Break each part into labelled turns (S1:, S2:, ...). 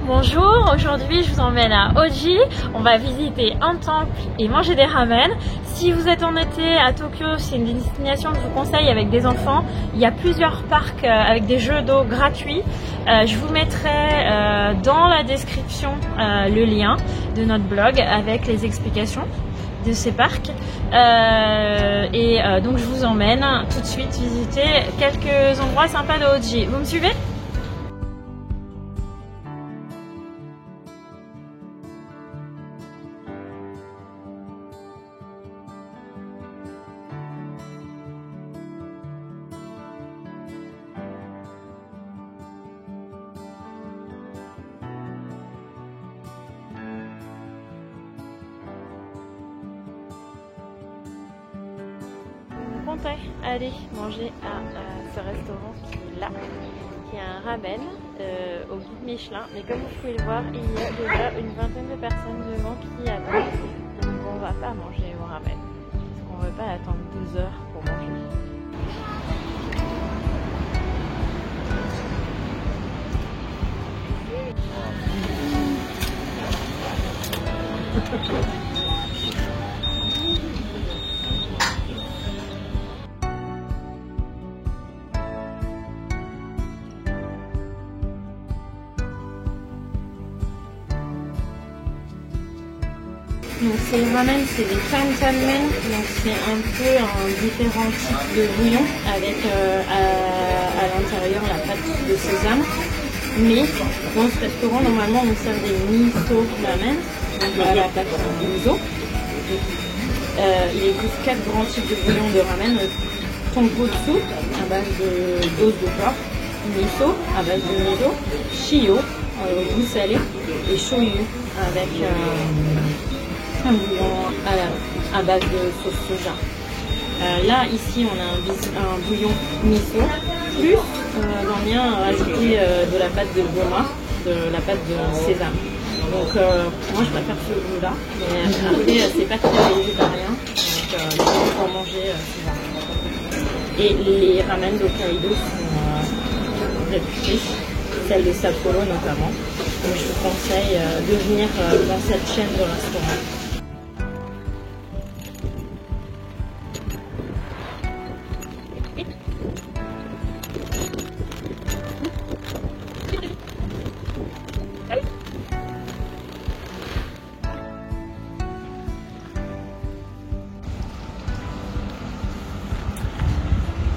S1: Bonjour, aujourd'hui je vous emmène à Oji. On va visiter un temple et manger des ramen. Si vous êtes en été à Tokyo, c'est une destination que je vous conseille avec des enfants. Il y a plusieurs parcs avec des jeux d'eau gratuits. Je vous mettrai dans la description le lien de notre blog avec les explications de ces parcs. Donc je vous emmène tout de suite visiter quelques endroits sympas de Oji. Vous me suivez ? On comptait aller manger à ce restaurant qui est là, qui a un ramen au guide Michelin. Mais comme vous pouvez le voir, il y a déjà une vingtaine de personnes devant qui attendent. Donc on va pas manger au ramen, parce qu'on ne veut pas attendre 12 heures pour manger. Donc ces ramen, c'est des tantan men, donc c'est un peu un différent type de bouillon avec à l'intérieur la pâte de sésame. Mais dans ce restaurant, normalement on sert des miso ramen, donc à la pâte de miso. Il existe 4 grands types de bouillon de ramen: tonkotsu à base d'os de porc, miso à base de miso, shio au goût salé et shoyu avec un bouillon à base de sauce soja. Là, ici, on a un bouillon miso, plus j'en viens à rajouter de la pâte de goma, de la pâte de sésame. Donc, moi, je préfère ce goût-là. Mais après, c'est pas très végétarien, donc pour manger souvent. Et les ramen d'Hokkaido sont réputés, celle de Sapporo notamment. Donc, je vous conseille de venir dans cette chaîne de restaurants.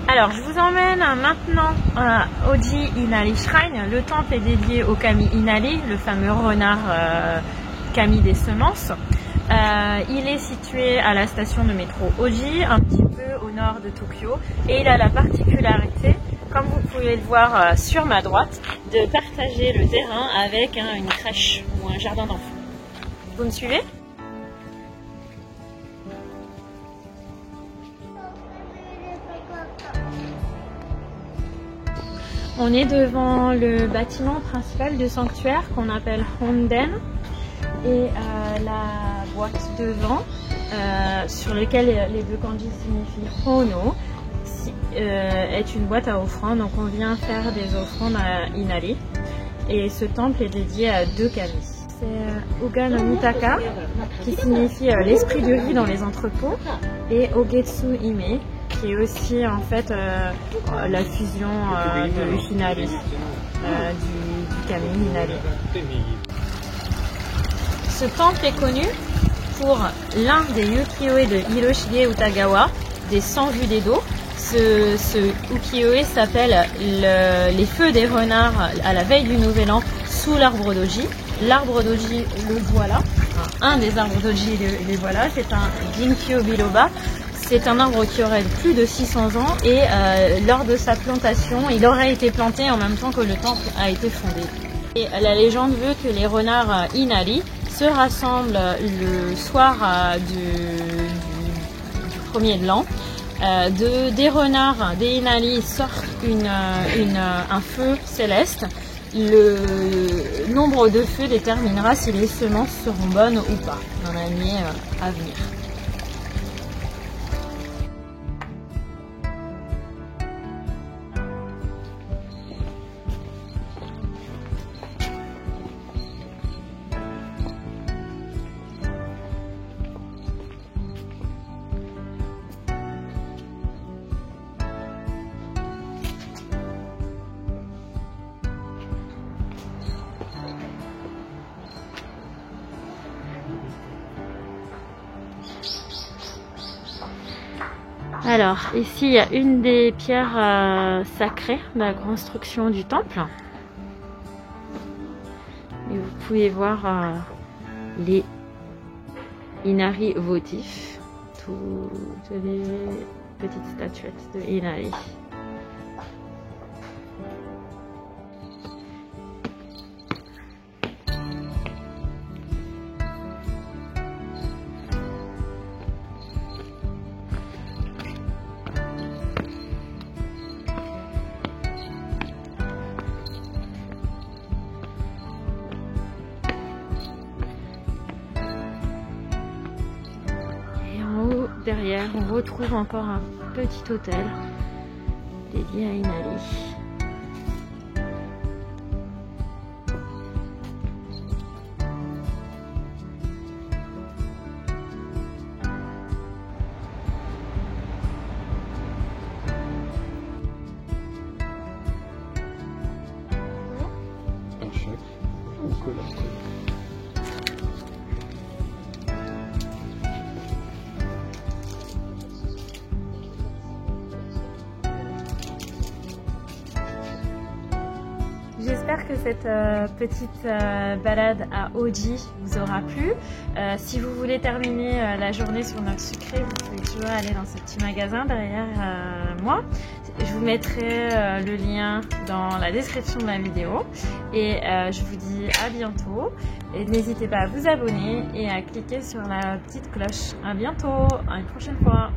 S1: Alors, je vous emmène maintenant à Oji Inari Shrine. Le temple est dédié au kami Inari, le fameux renard kami des semences. Il est situé à la station de métro Oji, un petit peu au nord de Tokyo. Et il a la particularité, comme vous pouvez le voir sur ma droite, de partager le terrain avec une crèche ou un jardin d'enfants. Vous me suivez ? On est devant le bâtiment principal du sanctuaire qu'on appelle Honden et la boîte devant sur laquelle les deux kanji signifient Hono est une boîte à offrandes. Donc on vient faire des offrandes à Inari et ce temple est dédié à 2 kami. C'est Uga no Mitaka qui signifie l'esprit de vie dans les entrepôts et Ogetsu Hime qui est aussi en fait la fusion de Hinari, du kami Hinari. Ce temple est connu pour l'un des ukiyo-e de Hiroshige Utagawa, des 100 vues d'Edo. Ce ukiyo-e s'appelle les feux des renards à la veille du nouvel an sous l'arbre d'Oji. L'arbre d'Oji, le voilà, un des arbres d'Oji, les voilà, c'est un Jinkyo biloba. C'est un arbre qui aurait plus de 600 ans et lors de sa plantation, il aurait été planté en même temps que le temple a été fondé. Et la légende veut que les renards Inari se rassemblent le soir du 1er de l'an. Des renards, des Inari sortent un feu céleste. Le nombre de feux déterminera si les semences seront bonnes ou pas dans l'année à venir. Alors, ici, il y a une des pierres sacrées de la construction du temple. Et vous pouvez voir les Inari votifs, toutes les petites statuettes de Inari. Derrière, on retrouve encore un petit hôtel dédié à Inari.
S2: Un chèque, un collant.
S1: J'espère que cette petite balade à Oji vous aura plu. Si vous voulez terminer la journée sur notre sucré, vous pouvez toujours aller dans ce petit magasin derrière moi. Je vous mettrai le lien dans la description de la vidéo. Et je vous dis à bientôt. Et n'hésitez pas à vous abonner et à cliquer sur la petite cloche. À bientôt, à une prochaine fois.